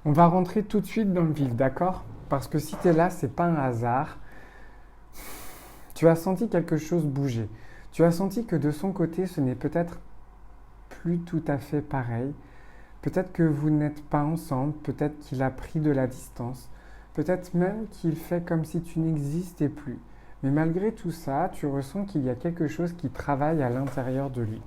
On va rentrer tout de suite dans le vif, d'accord? Parce que si tu es là, c'est pas un hasard. Tu as senti quelque chose bouger. Tu as senti que de son côté, ce n'est peut-être plus tout à fait pareil. Peut-être que vous n'êtes pas ensemble, peut-être qu'il a pris de la distance, peut-être même qu'il fait comme si tu n'existais plus. Mais malgré tout ça, tu ressens qu'il y a quelque chose qui travaille à l'intérieur de lui.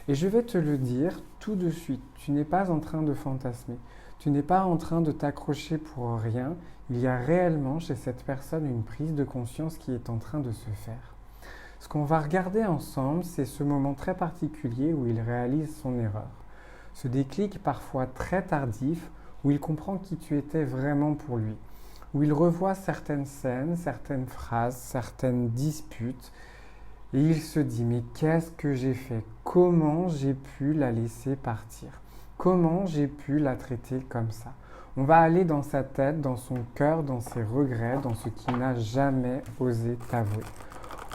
Et je vais te le dire tout de suite, tu n'es pas en train de fantasmer, tu n'es pas en train de t'accrocher pour rien, il y a réellement chez cette personne une prise de conscience qui est en train de se faire. Ce qu'on va regarder ensemble, c'est ce moment très particulier où il réalise son erreur. Ce déclic parfois très tardif où il comprend qui tu étais vraiment pour lui, où il revoit certaines scènes, certaines phrases, certaines disputes, et il se dit, mais qu'est-ce que j'ai fait? Comment j'ai pu la laisser partir? Comment j'ai pu la traiter comme ça? On va aller dans sa tête, dans son cœur, dans ses regrets, dans ce qu'il n'a jamais osé t'avouer.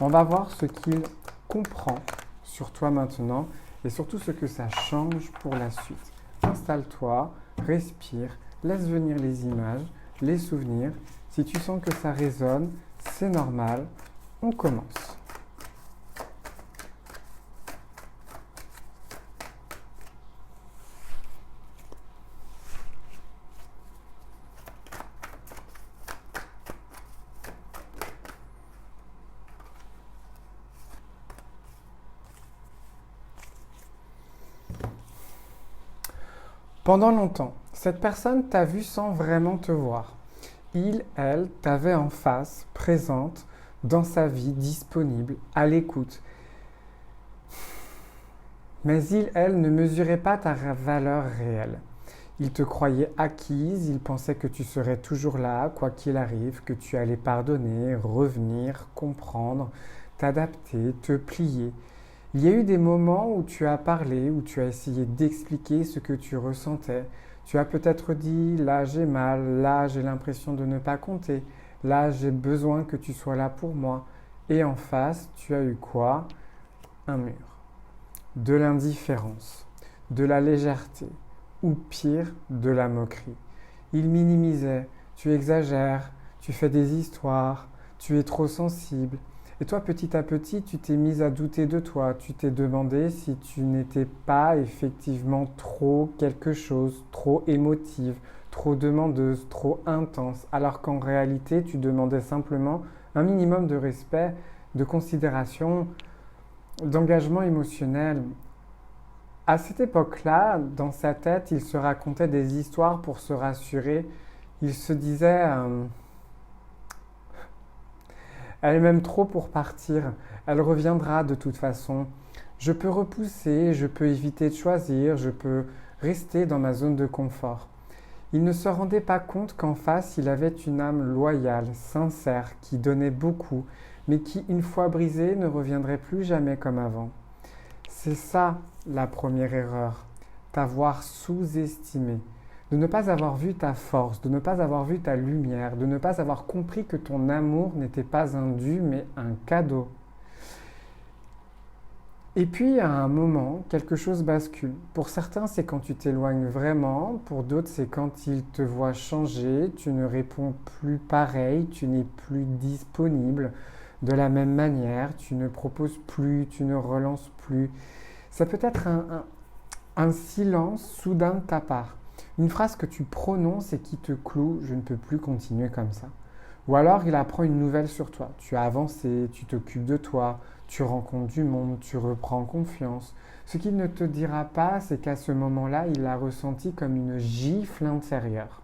On va voir ce qu'il comprend sur toi maintenant et surtout ce que ça change pour la suite. Installe-toi, respire, laisse venir les images, les souvenirs. Si tu sens que ça résonne, c'est normal. On commence. Pendant longtemps, cette personne t'a vu sans vraiment te voir. Il, elle, t'avait en face, présente, dans sa vie, disponible, à l'écoute. Mais il, elle, ne mesurait pas ta valeur réelle. Il te croyait acquise, il pensait que tu serais toujours là, quoi qu'il arrive, que tu allais pardonner, revenir, comprendre, t'adapter, te plier. Il y a eu des moments où tu as parlé, où tu as essayé d'expliquer ce que tu ressentais. Tu as peut-être dit, là j'ai mal, là j'ai l'impression de ne pas compter, là j'ai besoin que tu sois là pour moi. Et en face, tu as eu quoi? Un mur. De l'indifférence, de la légèreté, ou pire, de la moquerie. Il minimisait, tu exagères, tu fais des histoires, tu es trop sensible. Et toi, petit à petit, tu t'es mise à douter de toi. Tu t'es demandé si tu n'étais pas effectivement trop quelque chose, trop émotive, trop demandeuse, trop intense, alors qu'en réalité, tu demandais simplement un minimum de respect, de considération, d'engagement émotionnel. À cette époque-là, dans sa tête, il se racontait des histoires pour se rassurer. Il se disait elle m'aime trop pour partir. Elle reviendra de toute façon. Je peux repousser, je peux éviter de choisir, je peux rester dans ma zone de confort. Il ne se rendait pas compte qu'en face, il avait une âme loyale, sincère, qui donnait beaucoup, mais qui, une fois brisée, ne reviendrait plus jamais comme avant. C'est ça la première erreur, t'avoir sous-estimé, de ne pas avoir vu ta force, de ne pas avoir vu ta lumière, de ne pas avoir compris que ton amour n'était pas un dû mais un cadeau. Et puis à un moment, quelque chose bascule. Pour certains, c'est quand tu t'éloignes vraiment, pour d'autres, c'est quand ils te voient changer, tu ne réponds plus pareil, tu n'es plus disponible de la même manière, tu ne proposes plus, tu ne relances plus. Ça peut être un silence soudain de ta part. Une phrase que tu prononces et qui te cloue, je ne peux plus continuer comme ça. Ou alors il apprend une nouvelle sur toi. Tu as avancé, tu t'occupes de toi, tu rencontres du monde, tu reprends confiance. Ce qu'il ne te dira pas, c'est qu'à ce moment-là, il l'a ressenti comme une gifle intérieure.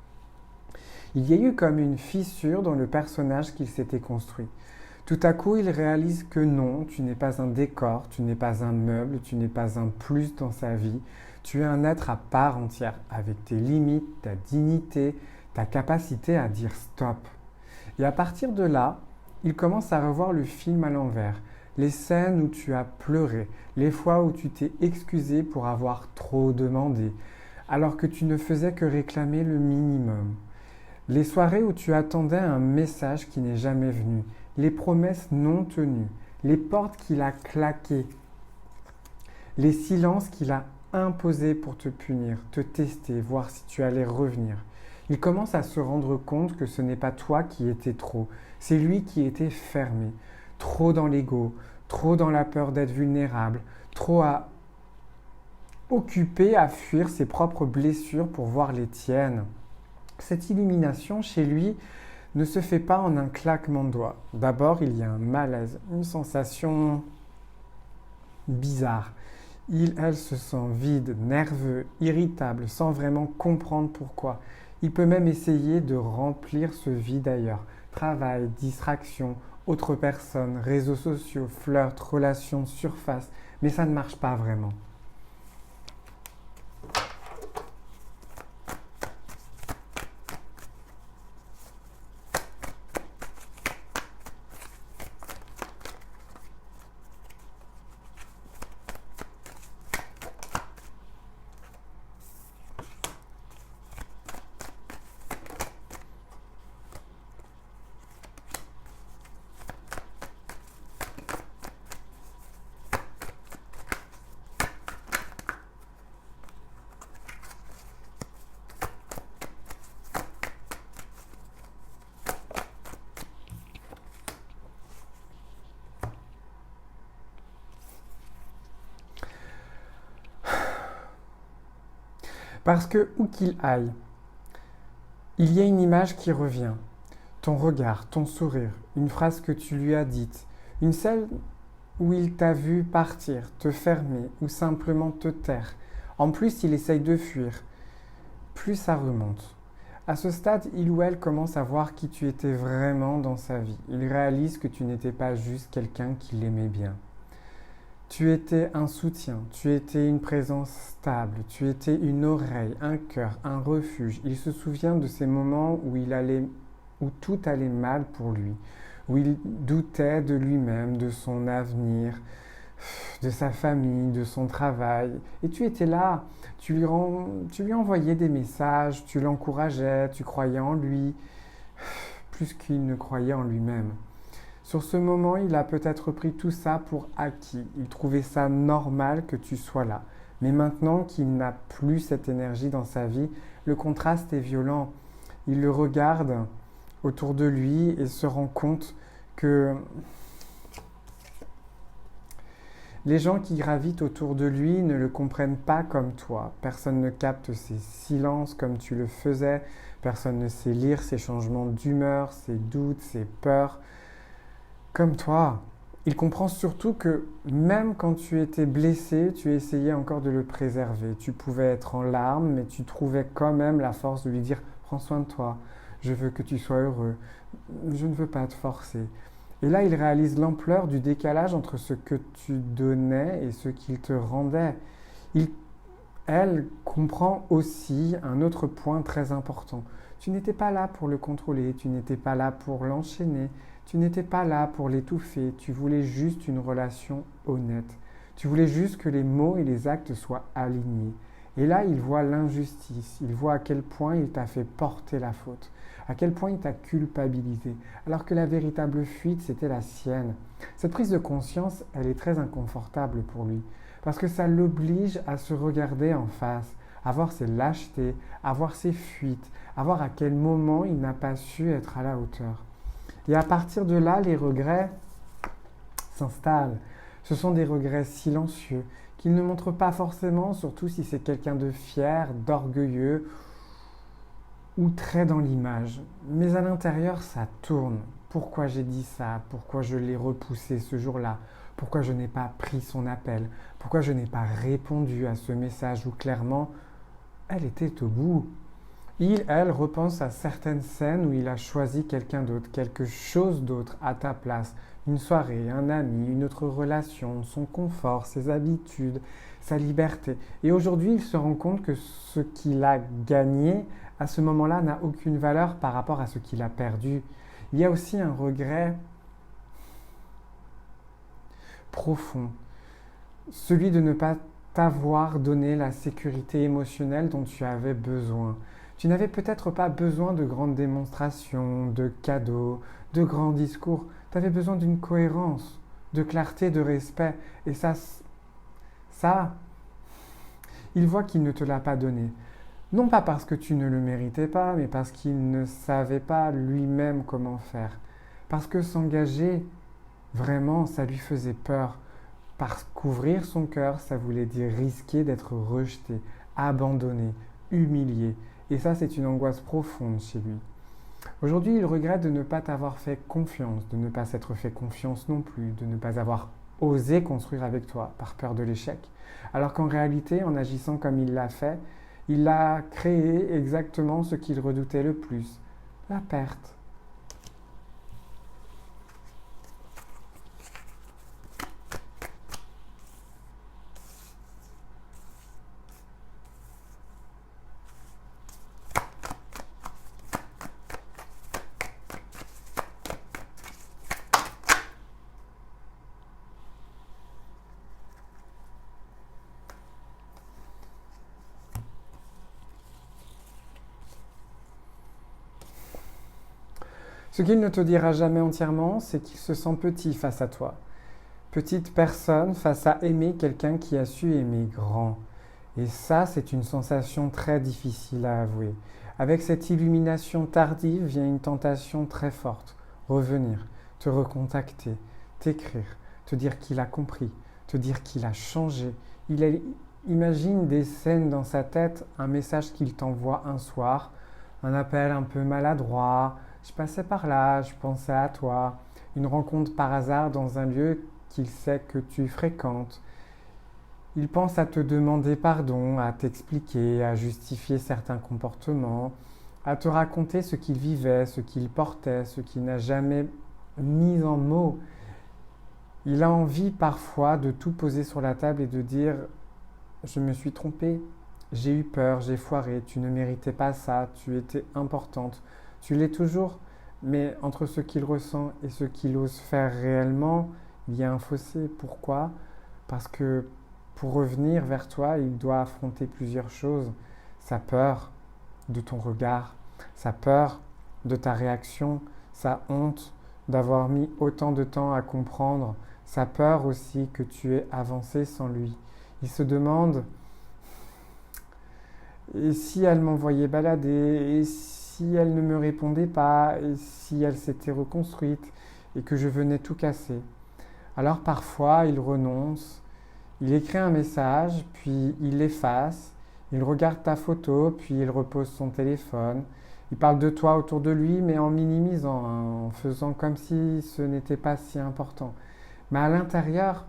Il y a eu comme une fissure dans le personnage qu'il s'était construit. Tout à coup, il réalise que non, tu n'es pas un décor, tu n'es pas un meuble, tu n'es pas un plus dans sa vie. Tu es un être à part entière, avec tes limites, ta dignité, ta capacité à dire stop. Et à partir de là, il commence à revoir le film à l'envers. Les scènes où tu as pleuré, les fois où tu t'es excusé pour avoir trop demandé, alors que tu ne faisais que réclamer le minimum. Les soirées où tu attendais un message qui n'est jamais venu, les promesses non tenues, les portes qu'il a claquées, les silences qu'il a imposés pour te punir, te tester, voir si tu allais revenir. Il commence à se rendre compte que ce n'est pas toi qui étais trop, c'est lui qui était fermé, trop dans l'ego, trop dans la peur d'être vulnérable, trop occupé à fuir ses propres blessures pour voir les tiennes. Cette illumination chez lui ne se fait pas en un claquement de doigts. D'abord, il y a un malaise, une sensation bizarre. Elle se sent vide, nerveux, irritable, sans vraiment comprendre pourquoi. Il peut même essayer de remplir ce vide ailleurs. Travail, distraction, autres personnes, réseaux sociaux, flirt, relations, surface. Mais ça ne marche pas vraiment. Parce que, où qu'il aille, il y a une image qui revient. Ton regard, ton sourire, une phrase que tu lui as dite, une celle où il t'a vu partir, te fermer ou simplement te taire. En plus, il essaye de fuir. Plus ça remonte. À ce stade, il ou elle commence à voir qui tu étais vraiment dans sa vie. Il réalise que tu n'étais pas juste quelqu'un qui l'aimait bien. Tu étais un soutien, tu étais une présence stable, tu étais une oreille, un cœur, un refuge. Il se souvient de ces moments où tout allait mal pour lui, où il doutait de lui-même, de son avenir, de sa famille, de son travail. Et tu étais là, tu lui envoyais des messages, tu l'encourageais, tu croyais en lui, plus qu'il ne croyait en lui-même. Sur ce moment, il a peut-être pris tout ça pour acquis. Il trouvait ça normal que tu sois là. Mais maintenant qu'il n'a plus cette énergie dans sa vie, le contraste est violent. Il le regarde autour de lui et se rend compte que les gens qui gravitent autour de lui ne le comprennent pas comme toi. Personne ne capte ses silences comme tu le faisais. Personne ne sait lire ses changements d'humeur, ses doutes, ses peurs. Comme toi, il comprend surtout que même quand tu étais blessé, tu essayais encore de le préserver. Tu pouvais être en larmes, mais tu trouvais quand même la force de lui dire « Prends soin de toi, je veux que tu sois heureux, je ne veux pas te forcer ». Et là, il réalise l'ampleur du décalage entre ce que tu donnais et ce qu'il te rendait. Elle comprend aussi un autre point très important. Tu n'étais pas là pour le contrôler, tu n'étais pas là pour l'enchaîner, tu n'étais pas là pour l'étouffer, tu voulais juste une relation honnête. Tu voulais juste que les mots et les actes soient alignés. Et là, il voit l'injustice, il voit à quel point il t'a fait porter la faute, à quel point il t'a culpabilisé, alors que la véritable fuite, c'était la sienne. Cette prise de conscience, elle est très inconfortable pour lui, parce que ça l'oblige à se regarder en face, à voir ses lâchetés, à voir ses fuites, à voir à quel moment il n'a pas su être à la hauteur. Et à partir de là, les regrets s'installent. Ce sont des regrets silencieux qu'il ne montre pas forcément, surtout si c'est quelqu'un de fier, d'orgueilleux ou très dans l'image. Mais à l'intérieur, ça tourne. Pourquoi j'ai dit ça? Pourquoi je l'ai repoussé ce jour-là? Pourquoi je n'ai pas pris son appel? Pourquoi je n'ai pas répondu à ce message où clairement, elle était au bout? Elle repense à certaines scènes où il a choisi quelqu'un d'autre, quelque chose d'autre à ta place. Une soirée, un ami, une autre relation, son confort, ses habitudes, sa liberté. Et aujourd'hui, il se rend compte que ce qu'il a gagné à ce moment-là n'a aucune valeur par rapport à ce qu'il a perdu. Il y a aussi un regret profond, celui de ne pas t'avoir donné la sécurité émotionnelle dont tu avais besoin. Tu n'avais peut-être pas besoin de grandes démonstrations, de cadeaux, de grands discours. Tu avais besoin d'une cohérence, de clarté, de respect. Et ça, il voit qu'il ne te l'a pas donné. Non pas parce que tu ne le méritais pas, mais parce qu'il ne savait pas lui-même comment faire. Parce que s'engager, vraiment, ça lui faisait peur. Parce qu'ouvrir son cœur, ça voulait dire risquer d'être rejeté, abandonné, humilié. Et ça, c'est une angoisse profonde chez lui. Aujourd'hui, il regrette de ne pas t'avoir fait confiance, de ne pas s'être fait confiance non plus, de ne pas avoir osé construire avec toi par peur de l'échec. Alors qu'en réalité, en agissant comme il l'a fait, il a créé exactement ce qu'il redoutait le plus, la perte. Ce qu'il ne te dira jamais entièrement, c'est qu'il se sent petit face à toi. Petite personne face à aimer quelqu'un qui a su aimer grand. Et ça, c'est une sensation très difficile à avouer. Avec cette illumination tardive vient une tentation très forte. Revenir, te recontacter, t'écrire, te dire qu'il a compris, te dire qu'il a changé. Imagine des scènes dans sa tête, un message qu'il t'envoie un soir, un appel un peu maladroit. Je passais par là, je pensais à toi. Une rencontre par hasard dans un lieu qu'il sait que tu fréquentes. Il pense à te demander pardon, à t'expliquer, à justifier certains comportements, à te raconter ce qu'il vivait, ce qu'il portait, ce qu'il n'a jamais mis en mots. Il a envie parfois de tout poser sur la table et de dire « Je me suis trompé, j'ai eu peur, j'ai foiré, tu ne méritais pas ça, tu étais importante, tu l'es toujours ». Mais entre ce qu'il ressent et ce qu'il ose faire réellement, il y a un fossé. Pourquoi? Parce que pour revenir vers toi, il doit affronter plusieurs choses. Sa peur de ton regard, sa peur de ta réaction, sa honte d'avoir mis autant de temps à comprendre, sa peur aussi que tu aies avancé sans lui. Il se demande, et si elle m'envoyait balader, et si elle ne me répondait pas, et si elle s'était reconstruite, et que je venais tout casser. Alors parfois, il renonce, il écrit un message, puis il l'efface, il regarde ta photo, puis il repose son téléphone. Il parle de toi autour de lui, mais en minimisant, hein, en faisant comme si ce n'était pas si important. Mais à l'intérieur,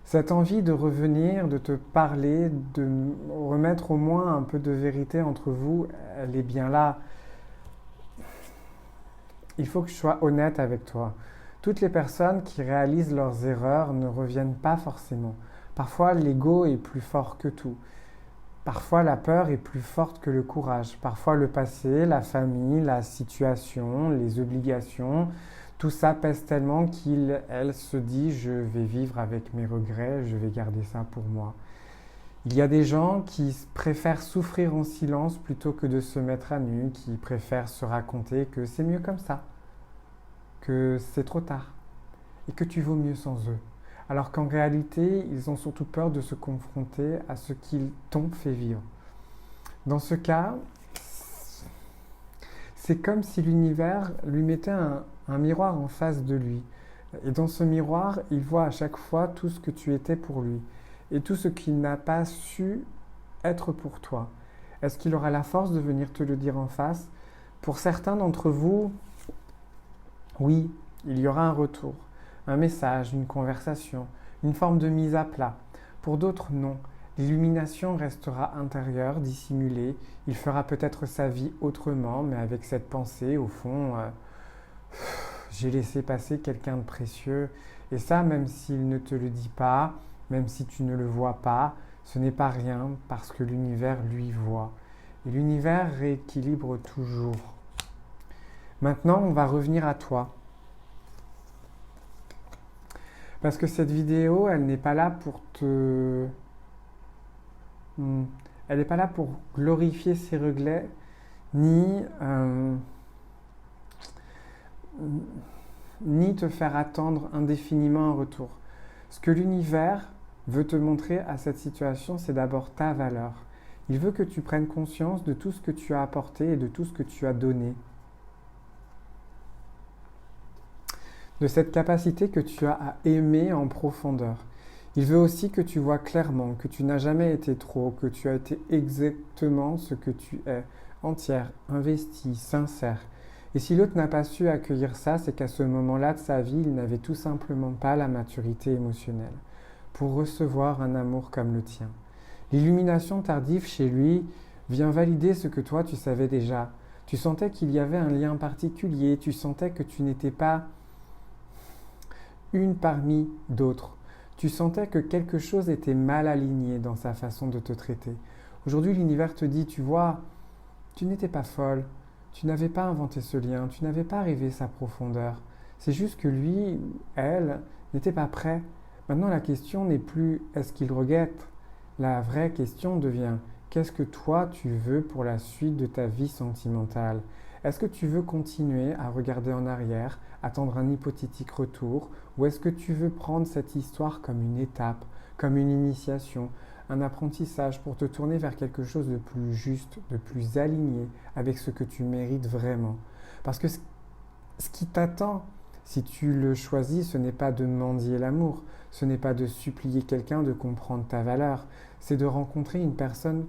cette envie de revenir, de te parler, de remettre au moins un peu de vérité entre vous, elle est bien là. Il faut que je sois honnête avec toi. Toutes les personnes qui réalisent leurs erreurs ne reviennent pas forcément. Parfois, l'ego est plus fort que tout. Parfois, la peur est plus forte que le courage. Parfois, le passé, la famille, la situation, les obligations, tout ça pèse tellement qu'elle se dit « je vais vivre avec mes regrets, je vais garder ça pour moi ». Il y a des gens qui préfèrent souffrir en silence plutôt que de se mettre à nu, qui préfèrent se raconter que c'est mieux comme ça, que c'est trop tard et que tu vaux mieux sans eux. Alors qu'en réalité, ils ont surtout peur de se confronter à ce qu'ils t'ont fait vivre. Dans ce cas, c'est comme si l'univers lui mettait un miroir en face de lui. Et dans ce miroir, il voit à chaque fois tout ce que tu étais pour lui et tout ce qu'il n'a pas su être pour toi. Est-ce qu'il aura la force de venir te le dire en face? Pour certains d'entre vous, oui, il y aura un retour, un message, une conversation, une forme de mise à plat. Pour d'autres, non. L'illumination restera intérieure, dissimulée. Il fera peut-être sa vie autrement, mais avec cette pensée, au fond, j'ai laissé passer quelqu'un de précieux. Et ça, même s'il ne te le dit pas, même si tu ne le vois pas, ce n'est pas rien parce que l'univers, lui, voit. Et l'univers rééquilibre toujours. Maintenant, on va revenir à toi. Parce que cette vidéo, elle n'est pas là pour te... Elle n'est pas là pour glorifier ses regrets, ni te faire attendre indéfiniment un retour. Ce que l'univers veut te montrer à cette situation, c'est d'abord ta valeur. Il veut que tu prennes conscience de tout ce que tu as apporté et de tout ce que tu as donné. De cette capacité que tu as à aimer en profondeur. Il veut aussi que tu vois clairement que tu n'as jamais été trop, que tu as été exactement ce que tu es, entière, investie, sincère. Et si l'autre n'a pas su accueillir ça, c'est qu'à ce moment-là de sa vie, il n'avait tout simplement pas la maturité émotionnelle pour recevoir un amour comme le tien. L'illumination tardive chez lui vient valider ce que toi tu savais déjà. Tu sentais qu'il y avait un lien particulier, tu sentais que tu n'étais pas une parmi d'autres. Tu sentais que quelque chose était mal aligné dans sa façon de te traiter. Aujourd'hui, l'univers te dit, tu vois, tu n'étais pas folle, tu n'avais pas inventé ce lien, tu n'avais pas rêvé sa profondeur. C'est juste que lui, elle, n'était pas prêt. Maintenant, la question n'est plus est-ce qu'il regrette. La vraie question devient qu'est-ce que toi tu veux pour la suite de ta vie sentimentale? Est-ce que tu veux continuer à regarder en arrière, attendre un hypothétique retour, ou est-ce que tu veux prendre cette histoire comme une étape, comme une initiation, un apprentissage pour te tourner vers quelque chose de plus juste, de plus aligné avec ce que tu mérites vraiment? Parce que ce qui t'attend, si tu le choisis, ce n'est pas de mendier l'amour, ce n'est pas de supplier quelqu'un de comprendre ta valeur, c'est de rencontrer une personne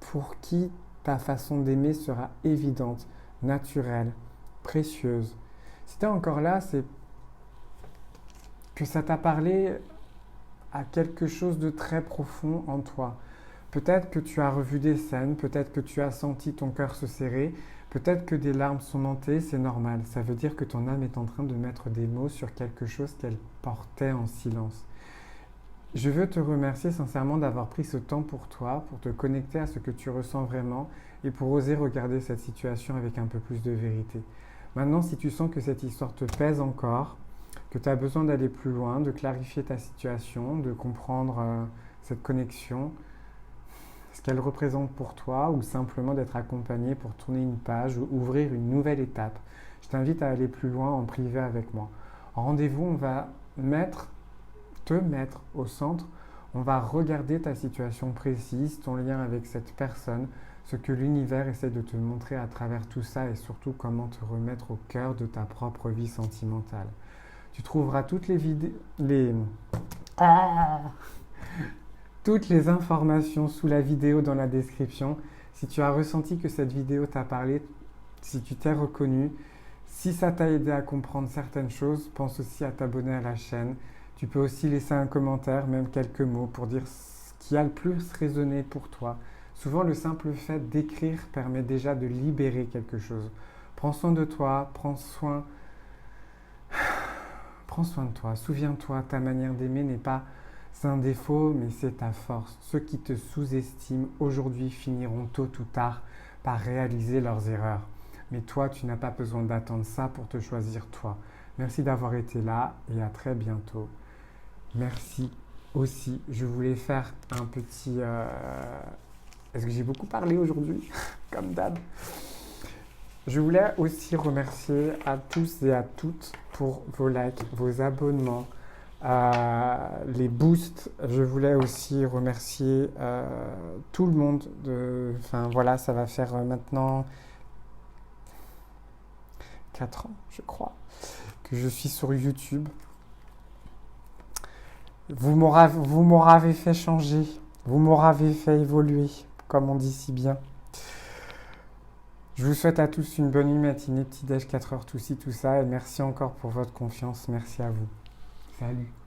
pour qui ta façon d'aimer sera évidente, naturelle, précieuse. Si tu es encore là, c'est que ça t'a parlé à quelque chose de très profond en toi. Peut-être que tu as revu des scènes, peut-être que tu as senti ton cœur se serrer, peut-être que des larmes sont montées, c'est normal. Ça veut dire que ton âme est en train de mettre des mots sur quelque chose qu'elle portait en silence. Je veux te remercier sincèrement d'avoir pris ce temps pour toi, pour te connecter à ce que tu ressens vraiment et pour oser regarder cette situation avec un peu plus de vérité. Maintenant, si tu sens que cette histoire te pèse encore, que tu as besoin d'aller plus loin, de clarifier ta situation, de comprendre cette connexion, ce qu'elle représente pour toi ou simplement d'être accompagné pour tourner une page ou ouvrir une nouvelle étape, je t'invite à aller plus loin en privé avec moi. En rendez-vous, on va te mettre au centre. On va regarder ta situation précise, ton lien avec cette personne, ce que l'univers essaie de te montrer à travers tout ça et surtout comment te remettre au cœur de ta propre vie sentimentale. Tu trouveras toutes toutes les informations sous la vidéo dans la description. Si tu as ressenti que cette vidéo t'a parlé, si tu t'es reconnu, si ça t'a aidé à comprendre certaines choses, pense aussi à t'abonner à la chaîne. Tu peux aussi laisser un commentaire, même quelques mots, pour dire ce qui a le plus résonné pour toi. Souvent, le simple fait d'écrire permet déjà de libérer quelque chose. Prends soin de toi, prends soin de toi. Souviens-toi, ta manière d'aimer n'est pas un défaut, mais c'est ta force. Ceux qui te sous-estiment aujourd'hui finiront tôt ou tard par réaliser leurs erreurs. Mais toi, tu n'as pas besoin d'attendre ça pour te choisir toi. Merci d'avoir été là et à très bientôt. Merci aussi. Je voulais faire un petit... Est-ce que j'ai beaucoup parlé aujourd'hui? Comme d'hab. Je voulais aussi remercier à tous et à toutes pour vos likes, vos abonnements, les boosts. Je voulais aussi remercier tout le monde. Enfin voilà, ça va faire maintenant 4 ans, je crois, que je suis sur YouTube. Vous m'aurez fait changer, vous m'aurez fait évoluer, comme on dit si bien. Je vous souhaite à tous une bonne nuit, matinée, petit déj, 4 heures, tout ci, tout ça. Et merci encore pour votre confiance. Merci à vous. Salut.